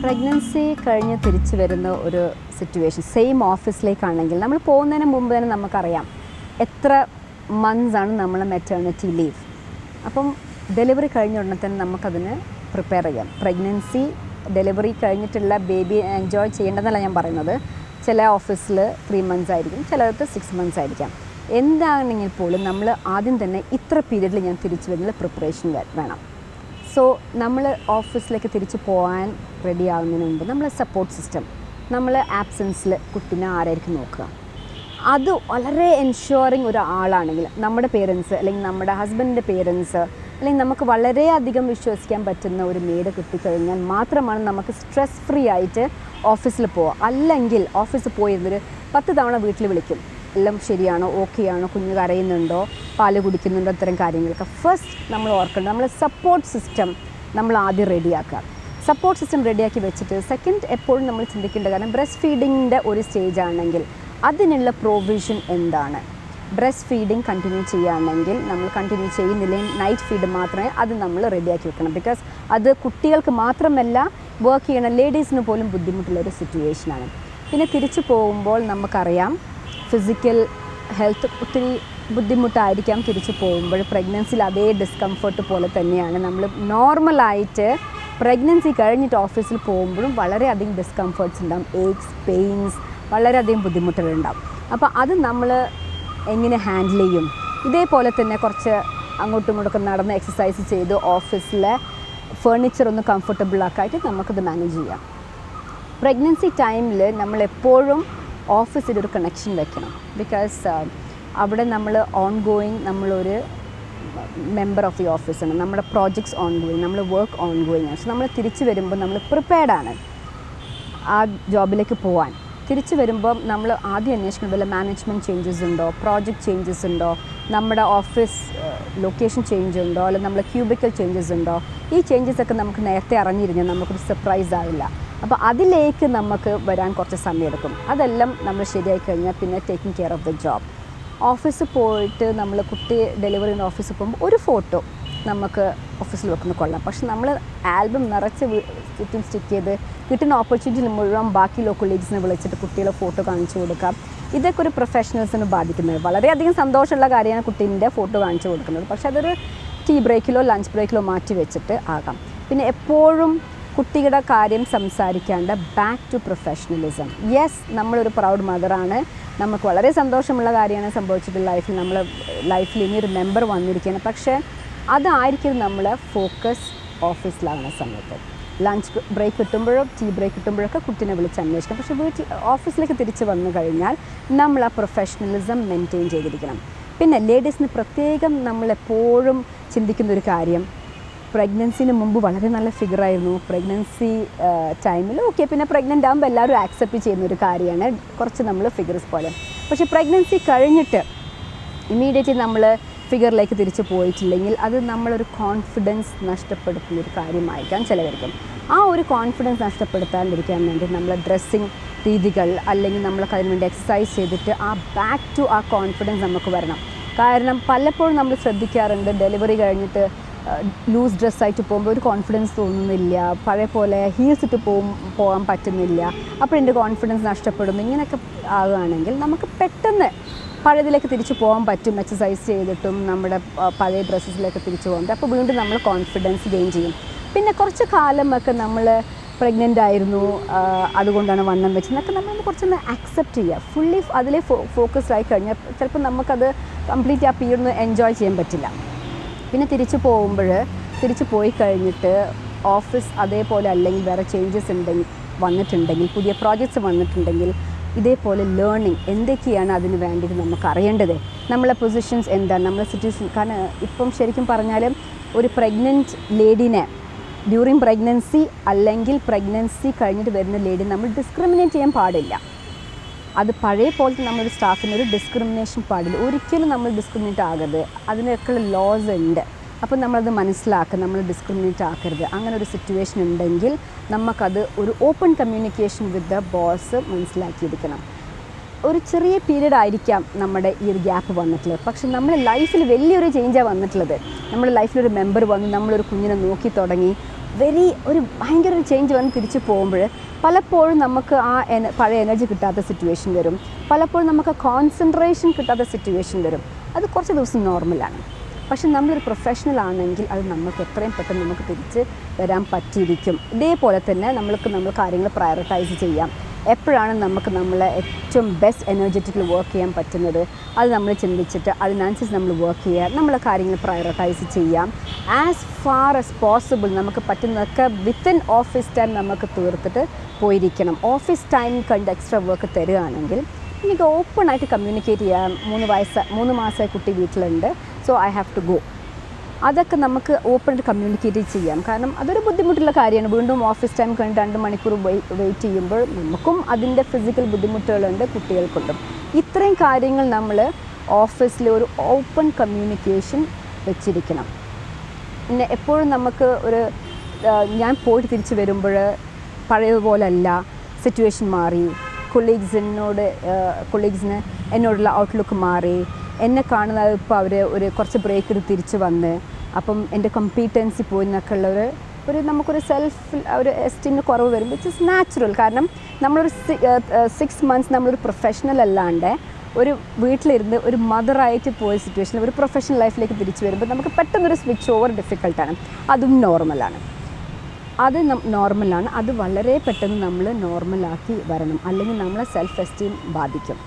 Pregnancy കഴിഞ്ഞ് തിരിച്ചു വരുന്ന ഒരു സിറ്റുവേഷൻ സെയിം ഓഫീസിലേക്കാണെങ്കിൽ നമ്മൾ പോകുന്നതിന് മുമ്പ് തന്നെ നമുക്കറിയാം എത്ര മന്ത്സാണ് നമ്മൾ മെറ്റേണിറ്റി ലീവ്. അപ്പം ഡെലിവറി കഴിഞ്ഞ ഉടനെ തന്നെ നമുക്കതിന് പ്രിപ്പയർ ചെയ്യാം. പ്രഗ്നൻസി ഡെലിവറി കഴിഞ്ഞിട്ടുള്ള ബേബി എൻജോയ് ചെയ്യേണ്ടതെന്നല്ല ഞാൻ പറയുന്നത്. ചില ഓഫീസിൽ 3 months ആയിരിക്കും, ചിലർക്ക് 6 months ആയിരിക്കാം. എന്താണെങ്കിൽ പോലും നമ്മൾ ആദ്യം തന്നെ ഇത്ര പീരീഡിൽ ഞാൻ തിരിച്ചു വരുന്ന പ്രിപ്പറേഷൻ വേണം. സോ നമ്മൾ ഓഫീസിലേക്ക് തിരിച്ചു പോകാൻ റെഡി ആവുന്നതിന് മുമ്പ് നമ്മൾ സപ്പോർട്ട് സിസ്റ്റം, നമ്മൾ ആബ്സെൻസിൽ കുട്ടീനെ ആരായിരിക്കും നോക്കുക, അത് വളരെ എൻഷുറിങ് ഒരാളാണെങ്കിൽ നമ്മുടെ പേരൻസ് അല്ലെങ്കിൽ നമ്മുടെ ഹസ്ബൻഡിൻ്റെ പേരൻസ് അല്ലെങ്കിൽ നമുക്ക് വളരെയധികം വിശ്വസിക്കാൻ പറ്റുന്ന ഒരു മെയ്ഡ് കിട്ടിക്കഴിഞ്ഞാൽ മാത്രമാണ് നമുക്ക് സ്ട്രെസ് ഫ്രീ ആയിട്ട് ഓഫീസിൽ പോവുക. അല്ലെങ്കിൽ ഓഫീസിൽ പോയിരുന്നൊരു 10 തവണ വീട്ടിൽ വിളിക്കും, എല്ലാം ശരിയാണോ, ഓക്കെ ആണോ, കുഞ്ഞ് കരയുന്നുണ്ടോ, പാല് കുടിക്കുന്നുണ്ടോ, ഇത്തരം കാര്യങ്ങളൊക്കെ ഫസ്റ്റ് നമ്മൾ ഓർക്കേണ്ടത് നമ്മൾ സപ്പോർട്ട് സിസ്റ്റം നമ്മൾ ആദ്യം റെഡിയാക്കുക. സപ്പോർട്ട് സിസ്റ്റം റെഡിയാക്കി വെച്ചിട്ട് സെക്കൻഡ് എപ്പോഴും നമ്മൾ ചിന്തിക്കേണ്ട കാരണം ബ്രസ്റ്റ് ഫീഡിങ്ങിൻ്റെ ഒരു സ്റ്റേജ് ആണെങ്കിൽ അതിനുള്ള പ്രൊവിഷൻ എന്താണ്. ബ്രസ്റ്റ് ഫീഡിങ് കണ്ടിന്യൂ ചെയ്യുകയാണെങ്കിൽ നമ്മൾ കണ്ടിന്യൂ ചെയ്യുന്നില്ലെങ്കിൽ നൈറ്റ് ഫീഡ് മാത്രമേ അത് നമ്മൾ റെഡിയാക്കി വെക്കണം. ബിക്കോസ് അത് കുട്ടികൾക്ക് മാത്രമല്ല വർക്ക് ചെയ്യണ ലേഡീസിന് പോലും ബുദ്ധിമുട്ടുള്ളൊരു സിറ്റുവേഷനാണ്. പിന്നെ തിരിച്ചു പോകുമ്പോൾ നമുക്കറിയാം ഫിസിക്കൽ ഹെൽത്ത് ഒത്തിരി ബുദ്ധിമുട്ടായിരിക്കാം. തിരിച്ചു പോകുമ്പോൾ പ്രഗ്നൻസിയിൽ അതേ ഡിസ്കംഫർട്ട് പോലെ തന്നെയാണ് നമ്മൾ നോർമലായിട്ട് പ്രഗ്നൻസി കഴിഞ്ഞിട്ട് ഓഫീസിൽ പോകുമ്പോഴും വളരെയധികം ഡിസ്കംഫർട്ട്സ് ഉണ്ടാകും, ഏക്സ്, പെയിൻസ്, വളരെയധികം ബുദ്ധിമുട്ടുകളുണ്ടാകും. അപ്പോൾ അത് നമ്മൾ എങ്ങനെ ഹാൻഡിൽ ചെയ്യും? ഇതേപോലെ തന്നെ കുറച്ച് അങ്ങോട്ടും ഇങ്ങോട്ടൊക്കെ നടന്ന് എക്സസൈസ് ചെയ്ത് ഓഫീസിലെ ഫേർണിച്ചർ ഒന്ന് കംഫർട്ടബിൾ ആക്കായിട്ട് നമുക്കത് മാനേജ് ചെയ്യാം. പ്രഗ്നൻസി ടൈമിൽ നമ്മളെപ്പോഴും ഓഫീസിലൊരു കണക്ഷൻ വെക്കണം. ബിക്കോസ് അവിടെ നമ്മൾ ഓൺ ഗോയിങ് നമ്മളൊരു മെമ്പർ ഓഫ് ദി ഓഫീസാണ്, നമ്മുടെ പ്രോജക്ട്സ് ഓൺ ഗോയിങ്, നമ്മൾ വർക്ക് ഓൺ ഗോയിങ് ആണ്. സോ നമ്മൾ തിരിച്ചു വരുമ്പോൾ നമ്മൾ പ്രിപ്പയർഡാണ് ആ ജോബിലേക്ക് പോകാൻ. തിരിച്ചു വരുമ്പം നമ്മൾ ആദ്യം അന്വേഷിക്കണം വല്ല മാനേജ്മെൻറ്റ് ചേഞ്ചസ് ഉണ്ടോ, പ്രോജക്റ്റ് ചേഞ്ചസ് ഉണ്ടോ, നമ്മുടെ ഓഫീസ് ലൊക്കേഷൻ ചേഞ്ച് ഉണ്ടോ, അല്ലെങ്കിൽ നമ്മളെ ക്യൂബിക്കൽ ചേഞ്ചസ് ഉണ്ടോ. ഈ ചേഞ്ചസൊക്കെ നമുക്ക് നേരത്തെ അറിഞ്ഞിരുന്നാൽ നമുക്കൊരു സർപ്രൈസ് ആവില്ല. അപ്പോൾ അതിലേക്ക് നമുക്ക് വരാൻ കുറച്ച് സമയമെടുക്കും. അതെല്ലാം നമ്മൾ ശരിയായി കഴിഞ്ഞാൽ പിന്നെ taking care of the job. ഓഫീസിൽ പോയിട്ട് നമ്മൾ കുട്ടി ഡെലിവറി ചെയ്യുന്ന ഓഫീസിൽ പോകുമ്പോൾ ഒരു ഫോട്ടോ നമുക്ക് ഓഫീസിൽ വെക്കുന്ന കൊള്ളാം. പക്ഷെ നമ്മൾ ആൽബം നിറച്ച് ചുറ്റും സ്റ്റിക്ക് ചെയ്ത് കിട്ടുന്ന ഓപ്പർച്യൂണിറ്റിയിൽ മുഴുവൻ ബാക്കിയുള്ള കൊളീഗ്സിനെ വിളിച്ചിട്ട് കുട്ടികളെ ഫോട്ടോ കാണിച്ചു കൊടുക്കാം. ഇതൊക്കെ ഒരു പ്രൊഫഷണൽസിന് ബാധിക്കുന്നത്. വളരെയധികം സന്തോഷമുള്ള കാര്യമാണ് കുട്ടീൻ്റെ ഫോട്ടോ കാണിച്ചു കൊടുക്കുന്നത്. പക്ഷേ അതൊരു ടീ ബ്രേക്കിലോ ലഞ്ച് ബ്രേക്കിലോ മാറ്റി വെച്ചിട്ട് ആകാം. പിന്നെ എപ്പോഴും കുട്ടികളുടെ കാര്യം സംസാരിക്കാണ്ട് ബാക്ക് ടു പ്രൊഫഷണലിസം. യെസ്, നമ്മളൊരു പ്രൗഡ് മദറാണ്, നമുക്ക് വളരെ സന്തോഷമുള്ള കാര്യമാണ് സംഭവിച്ചിട്ടുള്ള ലൈഫിൽ, നമ്മൾ ലൈഫിൽ ഇനിയൊരു മെമ്പർ വന്നിരിക്കുകയാണ്. പക്ഷേ അതായിരിക്കും നമ്മൾ ഫോക്കസ് ഓഫീസിലാകുന്ന സമയത്ത്. ലഞ്ച് ബ്രേക്ക് കിട്ടുമ്പോഴോ ടീ ബ്രേക്ക് കിട്ടുമ്പോഴൊക്കെ കുട്ടീനെ വിളിച്ച് അന്വേഷിക്കാം. പക്ഷേ ഓഫീസിലേക്ക് തിരിച്ച് വന്നു കഴിഞ്ഞാൽ നമ്മൾ ആ പ്രൊഫഷണലിസം മെയിൻറ്റെയിൻ ചെയ്തിരിക്കണം. പിന്നെ ലേഡീസിന് പ്രത്യേകം നമ്മളെപ്പോഴും ചിന്തിക്കുന്നൊരു കാര്യം, പ്രഗ്നൻസിന് മുമ്പ് വളരെ നല്ല ഫിഗറായിരുന്നു, പ്രഗ്നൻസി ടൈമിൽ ഓക്കെ, പിന്നെ പ്രഗ്നൻ്റ് ആകുമ്പോൾ എല്ലാവരും ആക്സെപ്റ്റ് ചെയ്യുന്നൊരു കാര്യമാണ് കുറച്ച് നമ്മൾ ഫിഗർസ് പോലെ. പക്ഷേ പ്രഗ്നൻസി കഴിഞ്ഞിട്ട് ഇമ്മീഡിയറ്റ്ലി നമ്മൾ ഫിഗറിലേക്ക് തിരിച്ച് പോയിട്ടില്ലെങ്കിൽ അത് നമ്മളൊരു കോൺഫിഡൻസ് നഷ്ടപ്പെടുത്തുന്നൊരു കാര്യമായിരിക്കാം ചിലവർക്കും. ആ ഒരു കോൺഫിഡൻസ് നഷ്ടപ്പെടുത്താണ്ടിരിക്കാൻ വേണ്ടി നമ്മളെ ഡ്രസ്സിങ് രീതികൾ അല്ലെങ്കിൽ നമ്മളൊക്കെ അതിന് വേണ്ടി എക്സസൈസ് ചെയ്തിട്ട് ആ ബാക്ക് ടു ആ കോൺഫിഡൻസ് നമുക്ക് വരണം. കാരണം പലപ്പോഴും നമ്മൾ ശ്രദ്ധിക്കാറുണ്ട് ഡെലിവറി കഴിഞ്ഞിട്ട് ലൂസ് ഡ്രസ്സായിട്ട് പോകുമ്പോൾ ഒരു കോൺഫിഡൻസ് തോന്നുന്നില്ല, പഴയ പോലെ ഹീൽസ് ഇട്ട് പോകാൻ പറ്റുന്നില്ല, അപ്പോൾ എൻ്റെ കോൺഫിഡൻസ് നഷ്ടപ്പെടുന്നു. ഇങ്ങനെയൊക്കെ ആകുകയാണെങ്കിൽ നമുക്ക് പെട്ടെന്ന് പഴയതിലേക്ക് തിരിച്ചു പോകാൻ പറ്റും. എക്സസൈസ് ചെയ്തിട്ടും നമ്മുടെ പഴയ ഡ്രസ്സസിലേക്ക് തിരിച്ചു പോകാൻ പറ്റും. അപ്പോൾ വീണ്ടും നമ്മൾ കോൺഫിഡൻസ് ഗെയിൻ ചെയ്യും. പിന്നെ കുറച്ച് കാലമൊക്കെ നമ്മൾ പ്രഗ്നൻ്റ് ആയിരുന്നു, അതുകൊണ്ടാണ് വണ്ണം വെച്ചതെന്നൊക്കെ നമ്മൾ കുറച്ചൊന്ന് ആക്സെപ്റ്റ് ചെയ്യുക. ഫുള്ളി അതിലെ ഫോക്കസ്ഡ് ആയി കഴിഞ്ഞാൽ ചിലപ്പോൾ നമുക്കത് കംപ്ലീറ്റ് ആ പീരീഡ് ഒന്ന് എൻജോയ് ചെയ്യാൻ പറ്റില്ല. പിന്നെ തിരിച്ചു പോയി കഴിഞ്ഞിട്ട് ഓഫീസ് അതേപോലെ അല്ലെങ്കിൽ വേറെ ചേഞ്ചസ് വന്നിട്ടുണ്ടെങ്കിൽ, പുതിയ പ്രോജക്ട്സ് വന്നിട്ടുണ്ടെങ്കിൽ ഇതേപോലെ ലേണിംഗ് എന്തൊക്കെയാണ് അതിന് വേണ്ടിയിട്ട് നമുക്ക് അറിയേണ്ടത്, നമ്മളെ പൊസിഷൻസ് എന്താണ്, നമ്മളെ സിറ്റുവേഷൻ. കാരണം ഇപ്പം ശരിക്കും പറഞ്ഞാൽ ഒരു പ്രഗ്നൻറ്റ് ലേഡീനെ ഡ്യൂറിങ് പ്രഗ്നൻസി അല്ലെങ്കിൽ പ്രഗ്നൻസി കഴിഞ്ഞിട്ട് വരുന്ന ലേഡി നമ്മൾ ഡിസ്ക്രിമിനേറ്റ് ചെയ്യാൻ പാടില്ല. അത് പഴയ പോലത്തെ നമ്മളൊരു സ്റ്റാഫിനൊരു ഡിസ്ക്രിമിനേഷൻ പാടില്ല. ഒരിക്കലും നമ്മൾ ഡിസ്ക്രിമിനേറ്റ് ആകരുത്. അതിനൊക്കെയുള്ള ലോസ് ഉണ്ട്. അപ്പോൾ നമ്മളത് മനസ്സിലാക്കുക, നമ്മൾ ഡിസ്ക്രിമിനേറ്റ് ആക്കരുത്. അങ്ങനെ ഒരു സിറ്റുവേഷൻ ഉണ്ടെങ്കിൽ നമുക്കത് ഒരു open communication with the boss മനസ്സിലാക്കിയിരിക്കണം. ഒരു ചെറിയ പീരീഡ് ആയിരിക്കാം നമ്മുടെ ഈ ഒരു ഗ്യാപ്പ് വന്നിട്ടുള്ളത്, പക്ഷെ നമ്മുടെ ലൈഫിൽ വലിയൊരു ചേഞ്ചാണ് വന്നിട്ടുള്ളത്. നമ്മുടെ ലൈഫിലൊരു മെമ്പർ വന്നു, നമ്മളൊരു കുഞ്ഞിനെ നോക്കി തുടങ്ങി, ഒരു ഭയങ്കര ഒരു ചേഞ്ച് വന്ന് തിരിച്ച് പോകുമ്പോൾ പലപ്പോഴും നമുക്ക് ആ പഴയ എനർജി കിട്ടാത്ത സിറ്റുവേഷൻ വരും, പലപ്പോഴും നമുക്ക് കോൺസെൻട്രേഷൻ കിട്ടാത്ത സിറ്റുവേഷൻ വരും. അത് കുറച്ച് ദിവസം നോർമലാണ്. പക്ഷെ നമ്മളൊരു പ്രൊഫഷണൽ ആണെങ്കിൽ അത് നമുക്ക് എത്രയും പെട്ടെന്ന് നമുക്ക് തിരിച്ച് വരാൻ പറ്റിയിരിക്കും. ഇതേപോലെ തന്നെ നമ്മൾ കാര്യങ്ങൾ പ്രയോറിറ്റൈസ് ചെയ്യാം. എപ്പോഴാണ് നമുക്ക് നമ്മളെ ഏറ്റവും ബെസ്റ്റ് എനർജറ്റിക്കൽ വർക്ക് ചെയ്യാൻ പറ്റുന്നത്, അത് നമ്മൾ ചിന്തിച്ചിട്ട് അതിനനുസരിച്ച് നമ്മൾ വർക്ക് ചെയ്യുക, നമ്മളെ കാര്യങ്ങൾ പ്രയോറിറ്റൈസ് ചെയ്യാം. ആസ് ഫാർ ആസ് പോസിബിൾ നമുക്ക് പറ്റുന്നതൊക്കെ വിത്തിൻ ഓഫീസ് ടൈം നമുക്ക് തീർത്തിട്ട് പോയിരിക്കണം. ഓഫീസ് ടൈം കണ്ട് എക്സ്ട്രാ വർക്ക് തരികയാണെങ്കിൽ എനിക്ക് ഓപ്പണായിട്ട് കമ്മ്യൂണിക്കേറ്റ് ചെയ്യാം. 3 മാസമായി കുട്ടി വീട്ടിലുണ്ട്, so I have to go. അതൊക്കെ നമുക്ക് ഓപ്പണായിട്ട് കമ്മ്യൂണിക്കേറ്റ് ചെയ്യാം. കാരണം അതൊരു ബുദ്ധിമുട്ടുള്ള കാര്യമാണ്. വീണ്ടും ഓഫീസ് ടൈം കഴിഞ്ഞ് 2 മണിക്കൂർ വെയിറ്റ് ചെയ്യുമ്പോൾ നമുക്കും അതിൻ്റെ ഫിസിക്കൽ ബുദ്ധിമുട്ടുകളുണ്ട്, കുട്ടികൾക്കുണ്ടും. ഇത്രയും കാര്യങ്ങൾ നമ്മൾ ഓഫീസിൽ ഒരു ഓപ്പൺ കമ്മ്യൂണിക്കേഷൻ വെച്ചിരിക്കണം. പിന്നെ എപ്പോഴും നമുക്ക് ഞാൻ പോയിട്ട് തിരിച്ച് വരുമ്പോൾ പഴയതുപോലല്ല, സിറ്റുവേഷൻ മാറി, കൊളീഗ്സിന് എന്നോടുള്ള ഔട്ട്ലുക്ക് മാറി, എന്നെ കാണുന്നത് ഇപ്പോൾ അവർ കുറച്ച് ബ്രേക്ക് എടുത്ത് തിരിച്ച് വന്ന്, അപ്പം എൻ്റെ കോമ്പീറ്റൻസി പോയി എന്നൊക്കെ ഉള്ള നമുക്കൊരു ഒരു എസ്റ്റീമിന് കുറവ് വരും. Which is natural. കാരണം നമ്മളൊരു 6 months നമ്മളൊരു പ്രൊഫഷണൽ അല്ലാണ്ട് ഒരു വീട്ടിലിരുന്ന് ഒരു മദറായിട്ട് പോയ സിറ്റുവേഷനിൽ ഒരു പ്രൊഫഷണൽ ലൈഫിലേക്ക് തിരിച്ചു വരുമ്പോൾ നമുക്ക് പെട്ടെന്നൊരു സ്വിച്ച് ഓവർ ഡിഫിക്കൽട്ടാണ്. അതും നോർമലാണ്. അത് വളരെ പെട്ടെന്ന് നമ്മൾ നോർമലാക്കി വരണം, അല്ലെങ്കിൽ നമ്മളെ സെൽഫ് എസ്റ്റീം ബാധിക്കും.